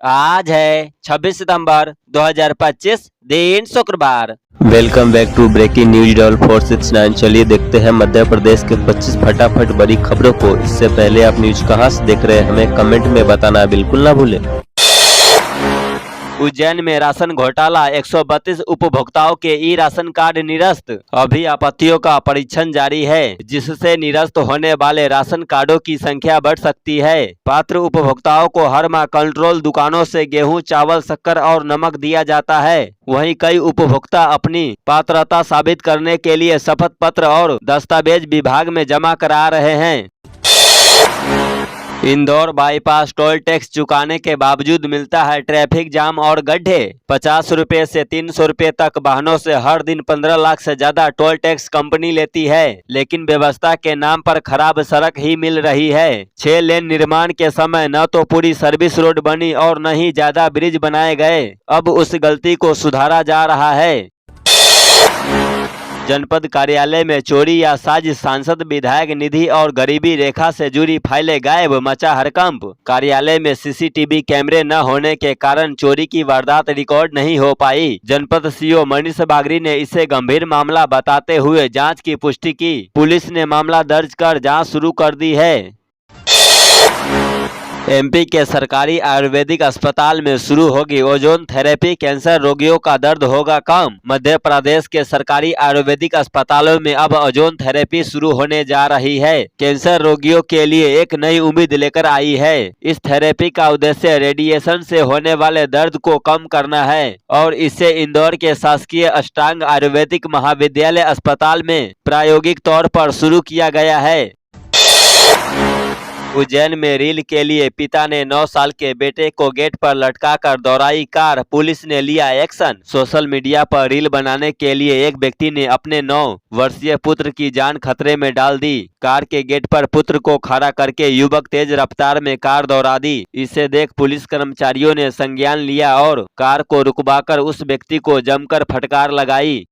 आज है 26 सितंबर 2025, दिन शुक्रवार। Welcome back to breaking news डॉल 469। चलिए देखते हैं मध्य प्रदेश के 25 फटाफट बड़ी खबरों को। इससे पहले आप न्यूज कहां से देख रहे हैं हमें कमेंट में बताना बिल्कुल ना भूलें। उज्जैन में राशन घोटाला, 132 उपभोक्ताओं के ई राशन कार्ड निरस्त। अभी आपत्तियों का परीक्षण जारी है, जिससे निरस्त होने वाले राशन कार्डों की संख्या बढ़ सकती है। पात्र उपभोक्ताओं को हर माह कंट्रोल दुकानों से गेहूं, चावल, शक्कर और नमक दिया जाता है। वहीं कई उपभोक्ता अपनी पात्रता साबित करने के लिए शपथ पत्र और दस्तावेज विभाग में जमा करा रहे हैं। इंदौर बाईपास टोल टैक्स चुकाने के बावजूद मिलता है ट्रैफिक जाम और गड्ढे। 50 रुपए से 300 रुपए तक वाहनों से हर दिन 15 लाख से ज्यादा टोल टैक्स कंपनी लेती है, लेकिन व्यवस्था के नाम पर खराब सड़क ही मिल रही है। 6 लेन निर्माण के समय न तो पूरी सर्विस रोड बनी और न ही ज्यादा ब्रिज बनाए गए। अब उस गलती को सुधारा जा रहा है। जनपद कार्यालय में चोरी या साजिश, सांसद विधायक निधि और गरीबी रेखा से जुड़ी फाइलें गायब, मचा हड़कंप। कार्यालय में सीसीटीवी कैमरे न होने के कारण चोरी की वारदात रिकॉर्ड नहीं हो पाई। जनपद सीओ मनीष बागरी ने इसे गंभीर मामला बताते हुए जांच की पुष्टि की। पुलिस ने मामला दर्ज कर जांच शुरू कर दी है। एमपी के सरकारी आयुर्वेदिक अस्पताल में शुरू होगी ओजोन थेरेपी, कैंसर रोगियों का दर्द होगा कम। मध्य प्रदेश के सरकारी आयुर्वेदिक अस्पतालों में अब ओजोन थेरेपी शुरू होने जा रही है। कैंसर रोगियों के लिए एक नई उम्मीद लेकर आई है। इस थेरेपी का उद्देश्य रेडिएशन से होने वाले दर्द को कम करना है और इसे इंदौर के शासकीय अष्टांग आयुर्वेदिक महाविद्यालय अस्पताल में प्रायोगिक तौर पर शुरू किया गया है। उज्जैन में रील के लिए पिता ने 9 साल के बेटे को गेट पर लटकाकर दौड़ाई कार, पुलिस ने लिया एक्शन। सोशल मीडिया पर रील बनाने के लिए एक व्यक्ति ने अपने 9 वर्षीय पुत्र की जान खतरे में डाल दी। कार के गेट पर पुत्र को खड़ा करके युवक तेज रफ्तार में कार दौड़ा दी। इसे देख पुलिस कर्मचारियों ने संज्ञान लिया और कार को रुकवाकर उस व्यक्ति को जमकर फटकार लगाई।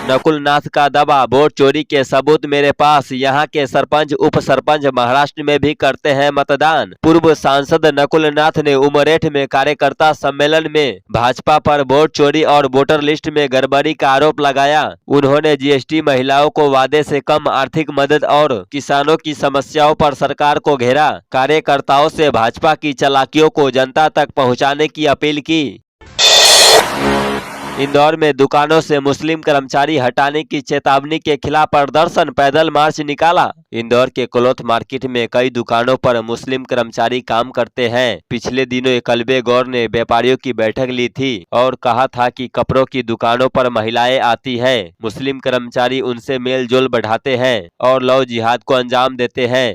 नकुल नाथ का दावा, वोट चोरी के सबूत मेरे पास। यहाँ के सरपंच उप सरपंच महाराष्ट्र में भी करते हैं मतदान। पूर्व सांसद नकुल नाथ ने उमरेठ में कार्यकर्ता सम्मेलन में भाजपा पर वोट चोरी और वोटर लिस्ट में गड़बड़ी का आरोप लगाया। उन्होंने जीएसटी, महिलाओं को वादे से कम आर्थिक मदद और किसानों की समस्याओं पर सरकार को घेरा। कार्यकर्ताओं से भाजपा की चालाकियों को जनता तक पहुँचाने की अपील की। इंदौर में दुकानों से मुस्लिम कर्मचारी हटाने की चेतावनी के खिलाफ प्रदर्शन, पैदल मार्च निकाला। इंदौर के क्लॉथ मार्केट में कई दुकानों पर मुस्लिम कर्मचारी काम करते हैं। पिछले दिनों एकलव्य गौर ने व्यापारियों की बैठक ली थी और कहा था कि कपड़ों की दुकानों पर महिलाएं आती है। मुस्लिम कर्मचारी उनसे मेल जोल बढ़ाते हैं और लव जिहाद को अंजाम देते हैं।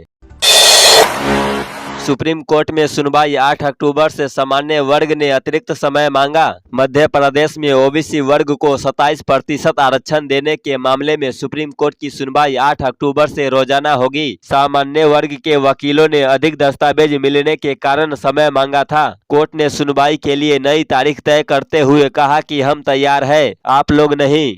सुप्रीम कोर्ट में सुनवाई, 8 अक्टूबर से सामान्य वर्ग ने अतिरिक्त समय मांगा। मध्य प्रदेश में ओबीसी वर्ग को 27% आरक्षण देने के मामले में सुप्रीम कोर्ट की सुनवाई 8 अक्टूबर से रोजाना होगी। सामान्य वर्ग के वकीलों ने अधिक दस्तावेज मिलने के कारण समय मांगा था। कोर्ट ने सुनवाई के लिए नई तारीख तय करते हुए कहा कि हम तैयार हैं, आप लोग नहीं।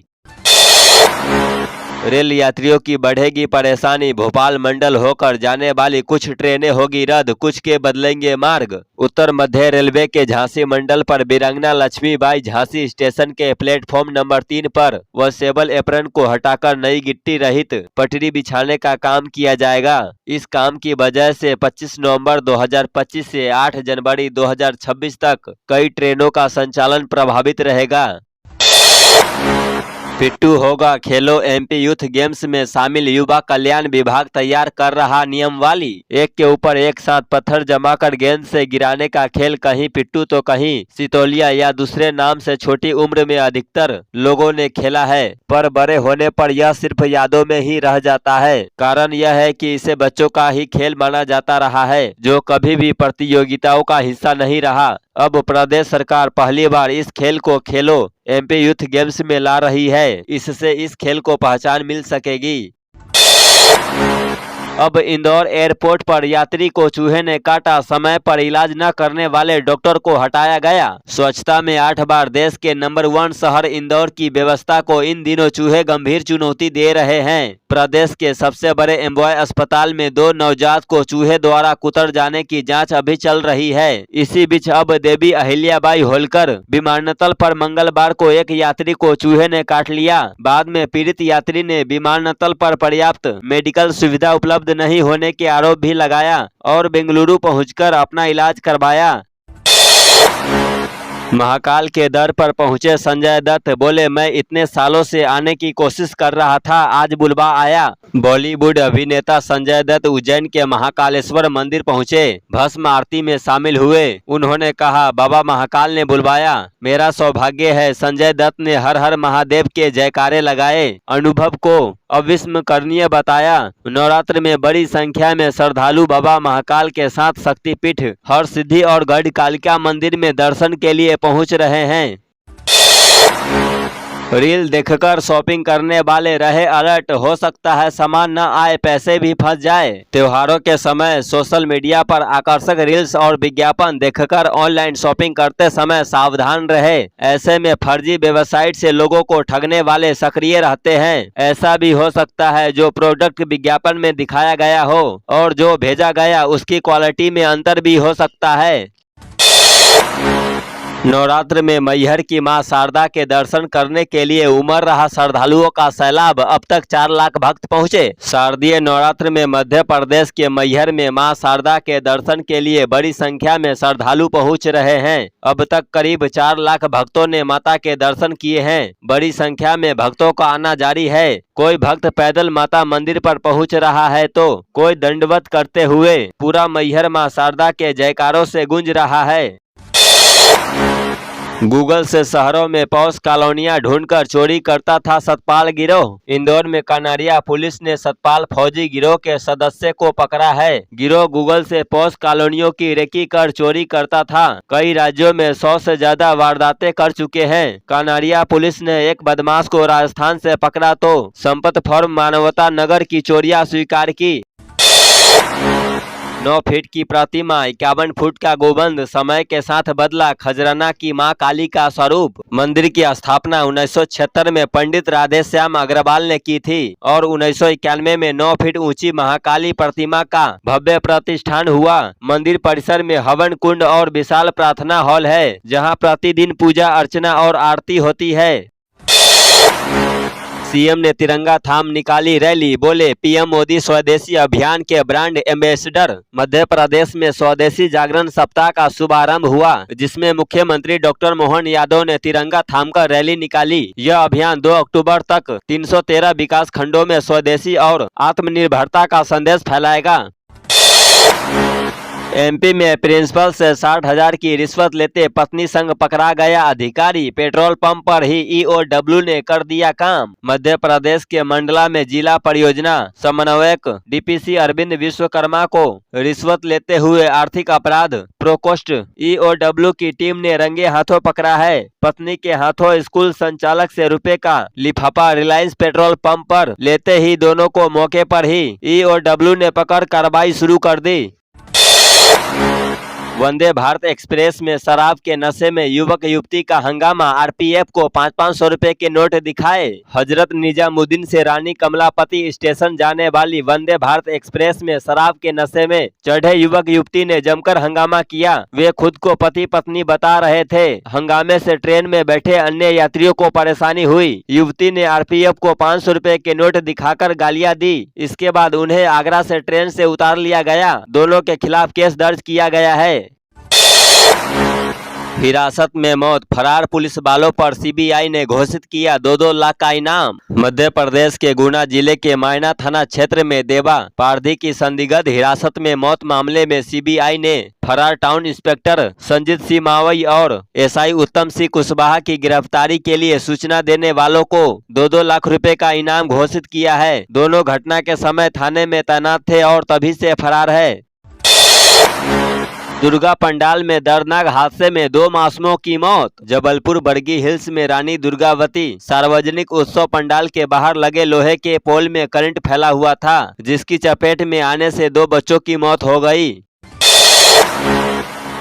रेल यात्रियों की बढ़ेगी परेशानी, भोपाल मंडल होकर जाने वाली कुछ ट्रेनें होगी रद्द, कुछ के बदलेंगे मार्ग। उत्तर मध्य रेलवे के झांसी मंडल पर वीरांगना लक्ष्मीबाई झांसी स्टेशन के प्लेटफॉर्म नंबर 3 पर वॉशेबल एप्रन को हटाकर नई गिट्टी रहित पटरी बिछाने का काम किया जाएगा। इस काम की वजह से 25 नवंबर 2025 से 8 जनवरी 2026 तक कई ट्रेनों का संचालन प्रभावित रहेगा। पिट्टू होगा खेलो एमपी यूथ गेम्स में शामिल, युवा कल्याण विभाग तैयार कर रहा नियमावली। एक के ऊपर एक साथ पत्थर जमाकर गेंद से गिराने का खेल कहीं पिट्टू तो कहीं सितोलिया या दूसरे नाम से छोटी उम्र में अधिकतर लोगों ने खेला है, पर बड़े होने पर यह सिर्फ यादों में ही रह जाता है। कारण यह है कि इसे बच्चों का ही खेल माना जाता रहा है, जो कभी भी प्रतियोगिताओं का हिस्सा नहीं रहा। अब प्रदेश सरकार पहली बार इस खेल को खेलो एमपी यूथ गेम्स में ला रही है। इससे इस खेल को पहचान मिल सकेगी। अब इंदौर एयरपोर्ट पर यात्री को चूहे ने काटा, समय पर इलाज न करने वाले डॉक्टर को हटाया गया। स्वच्छता में 8 बार देश के नंबर 1 शहर इंदौर की व्यवस्था को इन दिनों चूहे गंभीर चुनौती दे रहे हैं। प्रदेश के सबसे बड़े एम्बॉय अस्पताल में 2 नवजात को चूहे द्वारा कुतर जाने की जांच अभी चल रही है। इसी बीच अब देवी अहिल्याबाई होलकर विमानतल पर मंगलवार को एक यात्री को चूहे ने काट लिया। बाद में पीड़ित यात्री ने विमानतल पर पर्याप्त मेडिकल सुविधा उपलब्ध नहीं होने के आरोप भी लगाया और बेंगलुरु पहुंचकर अपना इलाज करवाया। महाकाल के दर पर पहुंचे संजय दत्त, बोले मैं इतने सालों से आने की कोशिश कर रहा था, आज बुलवा आया। बॉलीवुड अभिनेता संजय दत्त उज्जैन के महाकालेश्वर मंदिर पहुंचे, भस्म आरती में शामिल हुए। उन्होंने कहा, बाबा महाकाल ने बुलवाया, मेरा सौभाग्य है। संजय दत्त ने हर हर महादेव के जयकारे लगाए, अनुभव को अविस्मरणीय बताया। नवरात्र में बड़ी संख्या में श्रद्धालु बाबा महाकाल के साथ शक्तिपीठ हरसिद्धि और गढ़ कालिका मंदिर में दर्शन के लिए पहुंच रहे हैं। रील देखकर शॉपिंग करने वाले रहे अलर्ट, हो सकता है सामान न आए, पैसे भी फंस जाए। त्योहारों के समय सोशल मीडिया पर आकर्षक रील्स और विज्ञापन देखकर ऑनलाइन शॉपिंग करते समय सावधान रहे। ऐसे में फर्जी वेबसाइट से लोगों को ठगने वाले सक्रिय रहते हैं। ऐसा भी हो सकता है जो प्रोडक्ट विज्ञापन में दिखाया गया हो और जो भेजा गया उसकी क्वालिटी में अंतर भी हो सकता है। नवरात्र में मैहर की मां शारदा के दर्शन करने के लिए उमड़ रहा श्रद्धालुओं का सैलाब, अब तक 4 लाख भक्त पहुंचे। शारदीय नवरात्र में मध्य प्रदेश के मैहर में मां शारदा के दर्शन के लिए बड़ी संख्या में श्रद्धालु पहुंच रहे हैं। अब तक करीब 4 लाख भक्तों ने माता के दर्शन किए हैं। बड़ी संख्या में भक्तों का आना जारी है। कोई भक्त पैदल माता मंदिर पर पहुंच रहा है तो कोई दंडवत करते हुए पूरा मैहर मां शारदा के जयकारों से गूंज रहा है। गूगल से शहरों में पॉश कॉलोनियां ढूंढकर चोरी करता था सतपाल गिरोह। इंदौर में कनारिया पुलिस ने सतपाल फौजी गिरोह के सदस्य को पकड़ा है। गिरोह गूगल से पॉश कॉलोनियों की रेकी कर चोरी करता था। कई राज्यों में 100 से ज्यादा वारदातें कर चुके हैं। कनारिया पुलिस ने एक बदमाश को राजस्थान से पकड़ा तो संपत फॉर्म मानवता नगर की चोरियां स्वीकार की। 9 फीट की प्रतिमा, 51 फुट का गोबंद, समय के साथ बदला खजराना की मां काली का स्वरूप। मंदिर की स्थापना 1976 में पंडित राधेश्याम अग्रवाल ने की थी और 1991 में 9 फीट ऊंची महाकाली प्रतिमा का भव्य प्रतिष्ठान हुआ। मंदिर परिसर में हवन कुंड और विशाल प्रार्थना हॉल है, जहां प्रतिदिन पूजा अर्चना और आरती होती है। सीएम ने तिरंगा थाम निकाली रैली, बोले पीएम मोदी स्वदेशी अभियान के ब्रांड एम्बेसडर। मध्य प्रदेश में स्वदेशी जागरण सप्ताह का शुभारंभ हुआ, जिसमें मुख्यमंत्री डॉक्टर मोहन यादव ने तिरंगा थामकर रैली निकाली। यह अभियान 2 अक्टूबर तक 313 विकास खंडों में स्वदेशी और आत्मनिर्भरता का संदेश फैलाएगा। एमपी में प्रिंसिपल से 60,000 की रिश्वत लेते पत्नी संग पकड़ा गया अधिकारी। पेट्रोल पंप पर ही ईओडब्ल्यू ने कर दिया काम। मध्य प्रदेश के मंडला में जिला परियोजना समन्वयक डीपीसी अरविंद विश्वकर्मा को रिश्वत लेते हुए आर्थिक अपराध प्रोकोष्ठ ईओडब्ल्यू की टीम ने रंगे हाथों पकड़ा है। पत्नी के हाथों स्कूल संचालक से रुपए का लिफाफा रिलायंस पेट्रोल पंप पर लेते ही दोनों को मौके पर ही ईओडब्ल्यू ने पकड़ कार्रवाई शुरू कर दी। वंदे भारत एक्सप्रेस में शराब के नशे में युवक युवती का हंगामा, आरपीएफ को 500-500 रुपए के नोट दिखाए। हजरत निजामुद्दीन से रानी कमलापति स्टेशन जाने वाली वंदे भारत एक्सप्रेस में शराब के नशे में चढ़े युवक युवती ने जमकर हंगामा किया। वे खुद को पति पत्नी बता रहे थे। हंगामे से ट्रेन में बैठे अन्य यात्रियों को परेशानी हुई। युवती ने आरपीएफ को 500 रुपए के नोट दिखाकर गालियां दी। इसके बाद उन्हें आगरा से ट्रेन से उतार लिया गया। दोनों के खिलाफ केस दर्ज किया गया है। हिरासत में मौत, फरार पुलिस वालों पर सीबीआई ने घोषित किया 2-2 लाख का इनाम। मध्य प्रदेश के गुना जिले के मायना थाना क्षेत्र में देवा पारधी की संदिग्ध हिरासत में मौत मामले में सीबीआई ने फरार टाउन इंस्पेक्टर संजीत सिंह मावई और एसआई उत्तम सिंह कुशवाहा की गिरफ्तारी के लिए सूचना देने वालों को 2-2 लाख रुपए का इनाम घोषित किया है। दोनों घटना के समय थाने में तैनात थे और तभी से फरार है। दुर्गा पंडाल में दर्दनाक हादसे में 2 मासूमों की मौत। जबलपुर बरगी हिल्स में रानी दुर्गावती सार्वजनिक उत्सव पंडाल के बाहर लगे लोहे के पोल में करंट फैला हुआ था, जिसकी चपेट में आने से 2 बच्चों की मौत हो गई।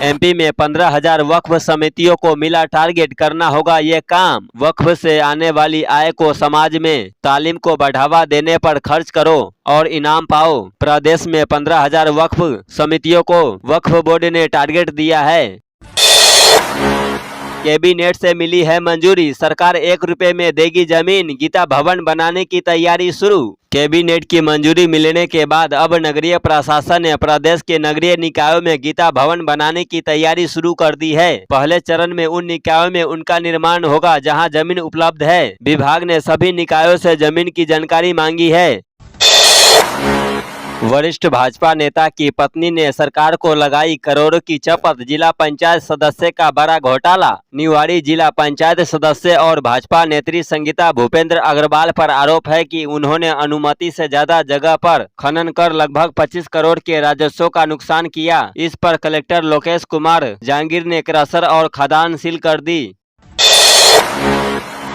एमपी में 15,000 वक्फ समितियों को मिला टारगेट, करना होगा ये काम। वक्फ से आने वाली आय को समाज में तालीम को बढ़ावा देने पर खर्च करो और इनाम पाओ। प्रदेश में 15,000 वक्फ समितियों को वक्फ बोर्ड ने टारगेट दिया है। कैबिनेट से मिली है मंजूरी, सरकार 1 रुपए में देगी जमीन, गीता भवन बनाने की तैयारी शुरू। कैबिनेट की मंजूरी मिलने के बाद अब नगरीय प्रशासन ने प्रदेश के नगरीय निकायों में गीता भवन बनाने की तैयारी शुरू कर दी है। पहले चरण में उन निकायों में उनका निर्माण होगा जहां जमीन उपलब्ध है। विभाग ने सभी निकायों से जमीन की जानकारी मांगी है। वरिष्ठ भाजपा नेता की पत्नी ने सरकार को लगाई करोड़ों की चपत, जिला पंचायत सदस्य का बड़ा घोटाला। निवाड़ी जिला पंचायत सदस्य और भाजपा नेत्री संगीता भूपेंद्र अग्रवाल पर आरोप है कि उन्होंने अनुमति से ज्यादा जगह पर खनन कर लगभग 25 करोड़ के राजस्व का नुकसान किया। इस पर कलेक्टर लोकेश कुमार जहांगीर ने क्रशर और खदान सील कर दी।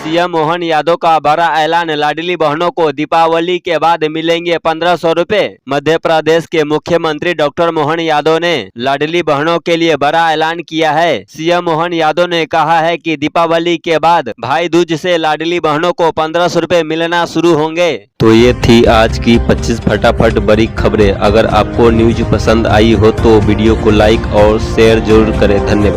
सीएम मोहन यादव का बड़ा ऐलान, लाडली बहनों को दीपावली के बाद मिलेंगे 1500 रुपए। मध्य प्रदेश के मुख्यमंत्री डॉक्टर मोहन यादव ने लाडली बहनों के लिए बड़ा ऐलान किया है। सीएम मोहन यादव ने कहा है कि दीपावली के बाद भाई दूज से लाडली बहनों को 1500 रुपए मिलना शुरू होंगे। तो ये थी आज की 25 फटाफट बड़ी खबरें। अगर आपको न्यूज पसंद आई हो तो वीडियो को लाइक और शेयर जरूर करें। धन्यवाद।